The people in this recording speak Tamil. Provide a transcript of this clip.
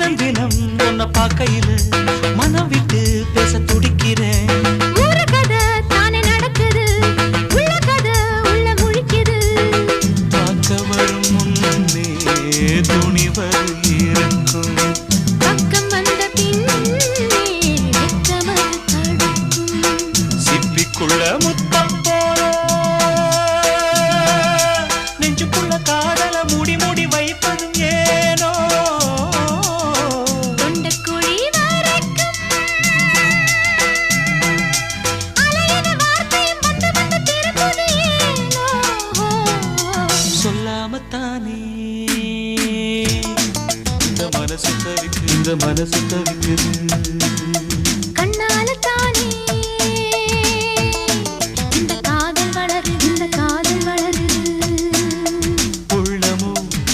தினம் தினம் உன்னை பார்க்கையில மனம் விட்டு பேச துடிக்கிறேன். ஊர கதை தானே நடக்குது, உள்ள கதை உள்ள முழிக்குது. பார்க்க வரும் முன்னே துணிவர் இருக்கும், பக்கம் வந்த பின்னே வெட்கமது தடுக்கும். சிப்பிக்குள்ள முத்தம் போல நெஞ்சுக்குள்ள காதல மூடி மூடி வைப்பதும் ஏனோ. தொண்டக்குழி வரைக்கும் அலையின வார்த்தையும் வந்து வந்து திரும்புது ஏனோ. சொல்லாமத்தானே இந்த மனசு தவிக்குது. கண்ணால தானே